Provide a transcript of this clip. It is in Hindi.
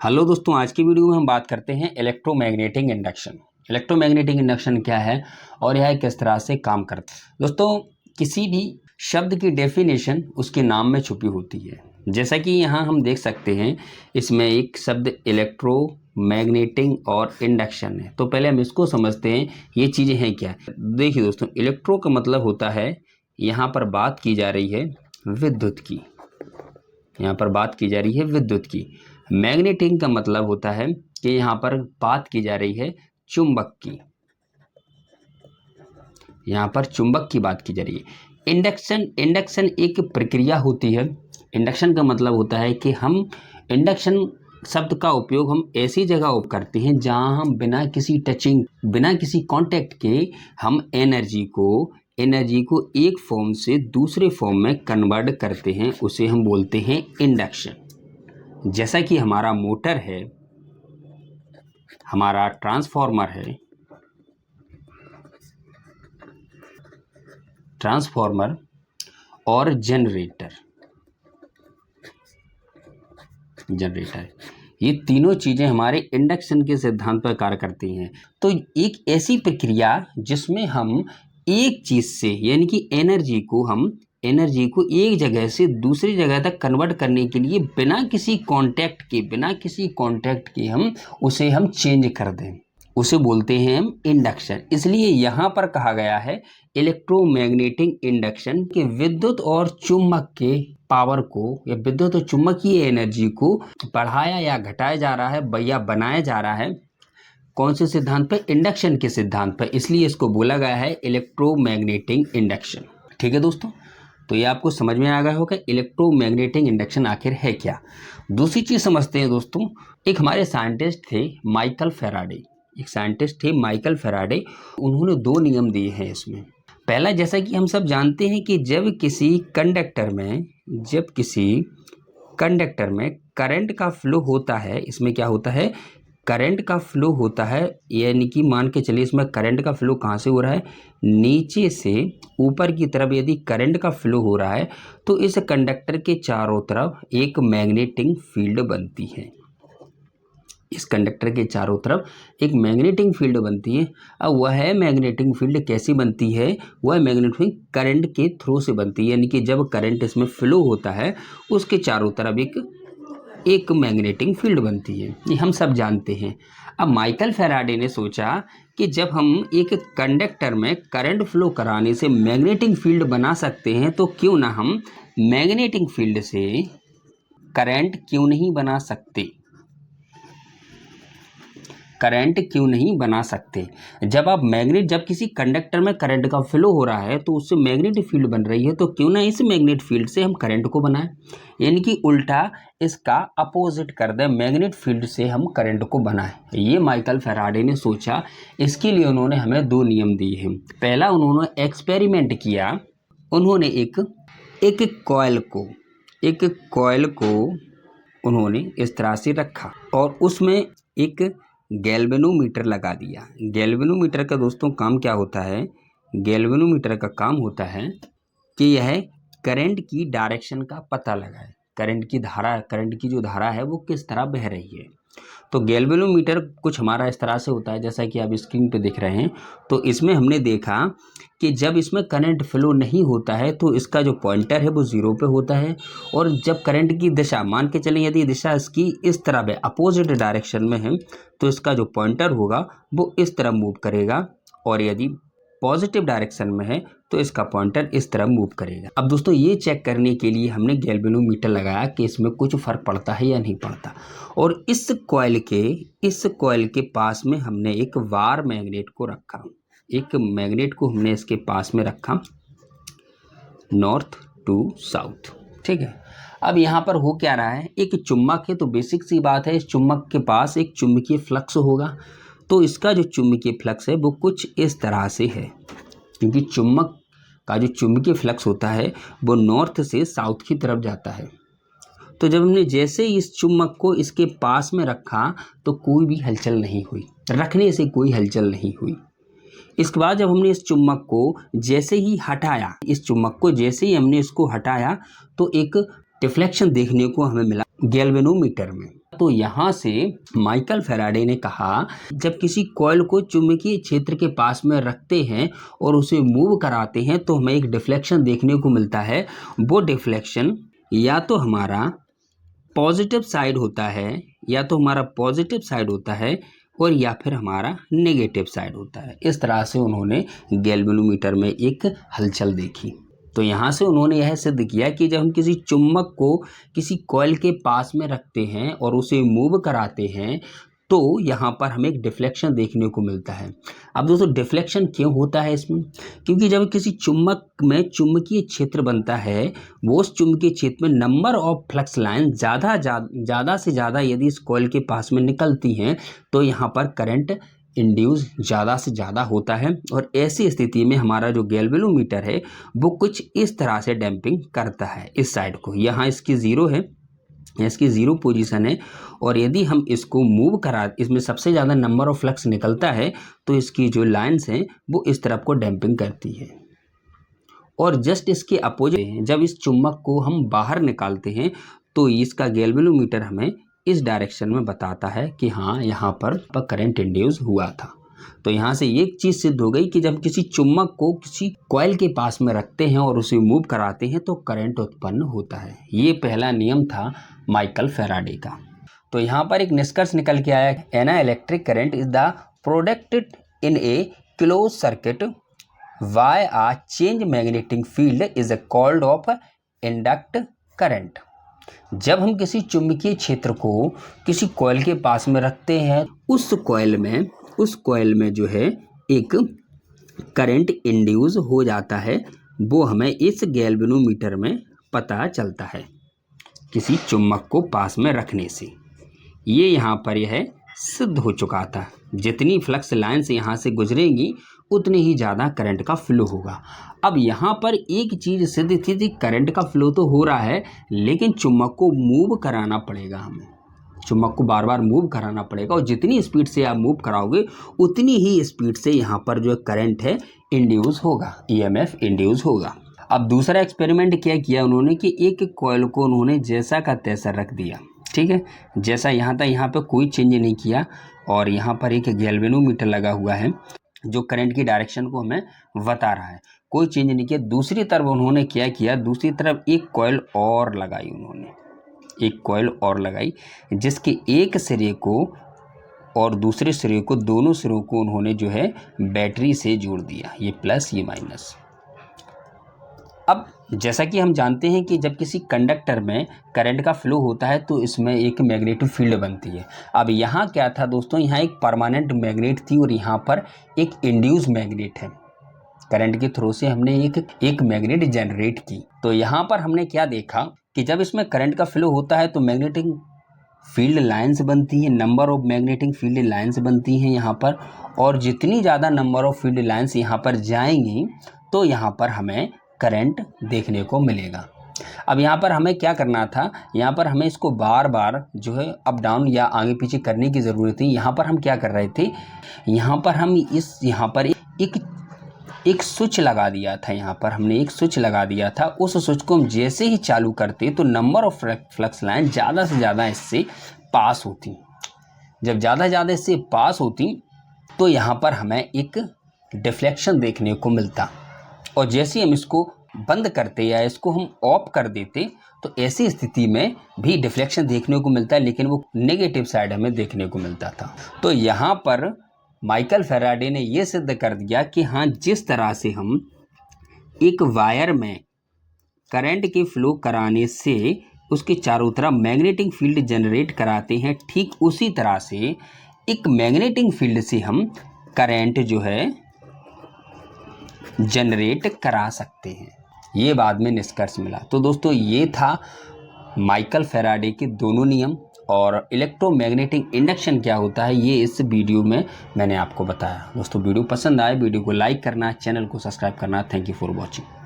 हेलो दोस्तों, आज की वीडियो में हम बात करते हैं इलेक्ट्रोमैग्नेटिक इंडक्शन। इलेक्ट्रोमैग्नेटिक इंडक्शन क्या है और यह किस तरह से काम करता है। दोस्तों, किसी भी शब्द की डेफिनेशन उसके नाम में छुपी होती है। जैसा कि यहाँ हम देख सकते हैं, इसमें एक शब्द इलेक्ट्रोमैग्नेटिक और इंडक्शन है। तो पहले हम इसको समझते हैं, ये चीज़ें हैं क्या। देखिए दोस्तों, इलेक्ट्रो का मतलब होता है, यहाँ पर बात की जा रही है विद्युत की, यहाँ पर बात की जा रही है विद्युत की। मैग्नेटिक का मतलब होता है कि यहाँ पर बात की जा रही है चुंबक की, यहाँ पर चुंबक की बात की जा रही है। इंडक्शन एक प्रक्रिया होती है। इंडक्शन का मतलब होता है कि हम इंडक्शन शब्द का उपयोग हम ऐसी जगह करते हैं जहां हम बिना किसी टचिंग, बिना किसी कांटेक्ट के हम एनर्जी को एक फॉर्म से दूसरे फॉर्म में कन्वर्ट करते हैं, उसे हम बोलते हैं इंडक्शन। जैसा कि हमारा मोटर है, हमारा ट्रांसफार्मर है, ट्रांसफार्मर और जनरेटर, ये तीनों चीजें हमारे इंडक्शन के सिद्धांत पर कार्य करती हैं। तो एक ऐसी प्रक्रिया जिसमें हम एक चीज से, यानी कि एनर्जी को एक जगह से दूसरी जगह तक कन्वर्ट करने के लिए बिना किसी कांटेक्ट के हम उसे चेंज कर दें, उसे बोलते हैं हम इंडक्शन। इसलिए यहाँ पर कहा गया है इलेक्ट्रोमैग्नेटिक इंडक्शन के विद्युत और चुंबक के पावर को या विद्युत और चुंबकीय एनर्जी को बढ़ाया या घटाया जा रहा है या बनाया जा रहा है। कौन से सिद्धांत पर? इंडक्शन के सिद्धांत पर। इसलिए इसको बोला गया है इलेक्ट्रोमैग्नेटिक इंडक्शन। ठीक है दोस्तों, तो ये आपको समझ में आ गया होगा इलेक्ट्रोमैग्नेटिक इंडक्शन आखिर है क्या। दूसरी चीज समझते हैं दोस्तों, एक हमारे साइंटिस्ट थे माइकल फैराडे। उन्होंने दो नियम दिए हैं इसमें। पहला, जैसा कि हम सब जानते हैं कि जब किसी कंडक्टर में करंट का फ्लो होता है, इसमें क्या होता है, करंट का फ्लो होता है। यानी कि मान के चलिए इसमें करंट का फ्लो कहाँ से हो रहा है, नीचे से ऊपर की तरफ यदि करंट का फ्लो हो रहा है तो इस कंडक्टर के चारों तरफ एक मैग्नेटिक फील्ड बनती है। इस कंडक्टर के चारों तरफ एक मैग्नेटिक फील्ड बनती है। अब वह मैग्नेटिक फील्ड कैसी बनती है, वह मैग्नेटिक फील्ड करंट के थ्रू से बनती है। यानी कि जब करंट इसमें फ्लो होता है उसके चारों तरफ एक मैग्नेटिक फील्ड बनती है, ये हम सब जानते हैं। अब माइकल फैराडे ने सोचा कि जब हम एक कंडक्टर में करंट फ्लो कराने से मैग्नेटिक फील्ड बना सकते हैं तो क्यों ना हम मैग्नेटिक फील्ड से करंट क्यों नहीं बना सकते। जब किसी कंडक्टर में करंट का फ्लो हो रहा है तो उससे मैग्नेटिक फील्ड बन रही है, तो क्यों ना इस मैग्नेटिक फील्ड से हम करंट को बनाएं, यानी कि उल्टा इसका अपोजिट कर दें, मैग्नेटिक फील्ड से हम करंट को बनाएं। ये माइकल फैराडे ने सोचा। इसके लिए उन्होंने हमें दो नियम दिए हैं। पहला, उन्होंने एक्सपेरिमेंट किया। उन्होंने एक कॉइल को उन्होंने इस तरह से रखा और उसमें एक गैल्वेनोमीटर लगा दिया। गैल्वेनोमीटर का दोस्तों काम क्या होता है, गैल्वेनोमीटर का काम होता है कि यह करंट की डायरेक्शन का पता लगाए, करंट की जो धारा है वो किस तरह बह रही है। तो गैल्वेनोमीटर कुछ हमारा इस तरह से होता है, जैसा कि आप स्क्रीन पे देख रहे हैं। तो इसमें हमने देखा कि जब इसमें करंट फ्लो नहीं होता है तो इसका जो पॉइंटर है वो 0 पे होता है, और जब करंट की दिशा, मान के चलें यदि दिशा इसकी इस तरह है, अपोजिट डायरेक्शन में है, तो इसका जो पॉइंटर होगा वो इस तरह मूव करेगा, और यदि पॉजिटिव डायरेक्शन में है तो इसका पॉइंटर इस तरह मूव करेगा। अब दोस्तों, ये चेक करने के लिए हमने गैल्वेनोमीटर लगाया कि इसमें कुछ फर्क पड़ता है या नहीं पड़ता। और इस कॉइल के पास में हमने एक वार मैग्नेट को रखा, एक मैग्नेट को हमने इसके पास में रखा, नॉर्थ टू साउथ। ठीक है। अब यहाँ पर हो क्या रहा है, एक चुम्बक है, तो बेसिक सी बात है, इस चुम्बक के पास एक चुंबकीय फ्लक्स होगा। तो इसका जो चुंबकीय फ्लक्स है वो कुछ इस तरह से है, क्योंकि चुम्बक का जो चुंबकीय फ्लक्स होता है वो नॉर्थ से साउथ की तरफ जाता है। तो जब हमने जैसे इस चुम्बक को इसके पास में रखा तो कोई भी हलचल नहीं हुई, रखने से कोई हलचल नहीं हुई। इसके बाद जब हमने इस चुम्बक को जैसे ही हमने इसको हटाया तो एक डिफ्लेक्शन देखने को हमें मिला गैल्वेनोमीटर में। तो यहाँ से माइकल फैराडे ने कहा जब किसी कॉइल को चुंबकीय क्षेत्र के पास में रखते हैं और उसे मूव कराते हैं तो हमें एक डिफ्लेक्शन देखने को मिलता है। वो डिफ्लेक्शन या तो हमारा पॉजिटिव साइड होता है और या फिर हमारा नेगेटिव साइड होता है। इस तरह से उन्होंने गैल्वेनोमीटर में एक हलचल देखी। तो यहाँ से उन्होंने यह सिद्ध किया कि जब हम किसी चुम्बक को किसी कॉइल के पास में रखते हैं और उसे मूव कराते हैं तो यहाँ पर हमें एक डिफ्लेक्शन देखने को मिलता है। अब दोस्तों डिफ्लेक्शन क्यों होता है इसमें? क्योंकि जब किसी चुम्बक में चुंबकीय क्षेत्र बनता है, वो उस चुंबकीय क्षेत्र में नंबर ऑफ फ्लक्स लाइन ज़्यादा से ज़्यादा यदि इस कॉइल के पास में निकलती हैं तो यहाँ पर करंट इंड्यूस ज़्यादा से ज़्यादा होता है। और ऐसी स्थिति में हमारा जो गैल्वेनोमीटर है वो कुछ इस तरह से डैम्पिंग करता है इस साइड को। यहाँ इसकी ज़ीरो है, इसकी ज़ीरो पोजीशन है और यदि हम इसको मूव करा, इसमें सबसे ज़्यादा नंबर ऑफ फ्लक्स निकलता है तो इसकी जो लाइंस हैं वो इस तरफ को डैम्पिंग करती है। और जस्ट इसके अपोजिट जब इस चुम्बक को हम बाहर निकालते हैं तो इसका गैल्वेनोमीटर हमें इस डायरेक्शन में बताता है कि हाँ यहाँ पर करंट इंड्यूस हुआ था। तो यहाँ से एक चीज़ सिद्ध हो गई कि जब किसी चुम्बक को किसी कॉइल के पास में रखते हैं और उसे मूव कराते हैं तो करंट उत्पन्न होता है। ये पहला नियम था माइकल फैराडे का। तो यहाँ पर एक निष्कर्ष निकल के आया, an electric current is the product in a close circuit by a change magnetic field is called of induct current. जब हम किसी चुंबकीय क्षेत्र को किसी कॉइल के पास में रखते हैं उस कॉइल में जो है एक करंट इंड्यूस हो जाता है, वो हमें इस गैल्वेनोमीटर में पता चलता है किसी चुम्बक को पास में रखने से। ये यहाँ पर यह सिद्ध हो चुका था। जितनी फ्लक्स लाइन्स यहाँ से गुजरेंगी उतनी ही ज़्यादा करंट का फ्लो होगा। अब यहाँ पर एक चीज़ सिद्ध थी कि करंट का फ्लो तो हो रहा है लेकिन चुम्बक को मूव कराना पड़ेगा, हमें चुम्बक को बार बार मूव कराना पड़ेगा और जितनी स्पीड से आप मूव कराओगे उतनी ही स्पीड से यहाँ पर जो करंट है इंड्यूस होगा, ईएमएफ इंड्यूस होगा। अब दूसरा एक्सपेरिमेंट क्या किया उन्होंने कि एक कॉइल को उन्होंने जैसा का तैसा रख दिया, ठीक है, जैसा यहाँ था, यहाँ पे कोई चेंज नहीं किया और यहाँ पर एक गैल्वेनोमीटर लगा हुआ है जो करंट की डायरेक्शन को हमें बता रहा है, कोई चेंज नहीं किया। दूसरी तरफ उन्होंने क्या किया, दूसरी तरफ एक कॉइल और लगाई, उन्होंने एक कॉइल और लगाई जिसके एक सिरे को और दूसरे सिरे को, दोनों सिरों को उन्होंने जो है बैटरी से जोड़ दिया, ये प्लस ये माइनस। अब जैसा कि हम जानते हैं कि जब किसी कंडक्टर में करंट का फ्लो होता है तो इसमें एक मैग्नेटिक फील्ड बनती है। अब यहाँ क्या था दोस्तों, यहाँ एक परमानेंट मैग्नेट थी और यहाँ पर एक इंड्यूस मैग्नेट है। करंट के थ्रू से हमने एक मैग्नेट जनरेट की। तो यहाँ पर हमने क्या देखा कि जब इसमें करंट का फ्लो होता है तो मैग्नेटिक फील्ड लाइंस बनती हैं, number of magnetic field lines बनती हैं यहाँ पर, और जितनी ज़्यादा नंबर ऑफ फील्ड लाइंस यहाँ पर जाएंगी तो यहाँ पर हमें करंट देखने को मिलेगा। अब यहाँ पर हमें क्या करना था, यहाँ पर हमें इसको बार बार जो है अप डाउन या आगे पीछे करने की ज़रूरत थी। यहाँ पर हम क्या कर रहे थे, यहाँ पर हम यहाँ पर एक स्विच लगा दिया था, यहाँ पर हमने एक स्विच लगा दिया था। उस स्विच को हम जैसे ही चालू करते तो नंबर ऑफ फ्लक्स लाइन ज़्यादा से ज़्यादा इससे पास होती। जब ज़्यादा से ज़्यादा इससे पास होती तो यहाँ पर हमें एक डिफ्लेक्शन देखने को मिलता, और जैसे हम इसको बंद करते या इसको हम ऑफ कर देते तो ऐसी स्थिति में भी डिफ्लेक्शन देखने को मिलता है, लेकिन वो नेगेटिव साइड हमें देखने को मिलता था। तो यहाँ पर माइकल फैराडे ने ये सिद्ध कर दिया कि हाँ, जिस तरह से हम एक वायर में करंट के फ्लो कराने से उसके चारों तरफ मैग्नेटिक फील्ड जनरेट कराते हैं, ठीक उसी तरह से एक मैग्नेटिक फील्ड से हम करंट जो है जनरेट करा सकते हैं। ये बाद में निष्कर्ष मिला। तो दोस्तों ये था माइकल फैराडे के दोनों नियम और इलेक्ट्रोमैग्नेटिक इंडक्शन क्या होता है, ये इस वीडियो में मैंने आपको बताया। दोस्तों वीडियो पसंद आए वीडियो को लाइक करना, चैनल को सब्सक्राइब करना। Thank you for watching.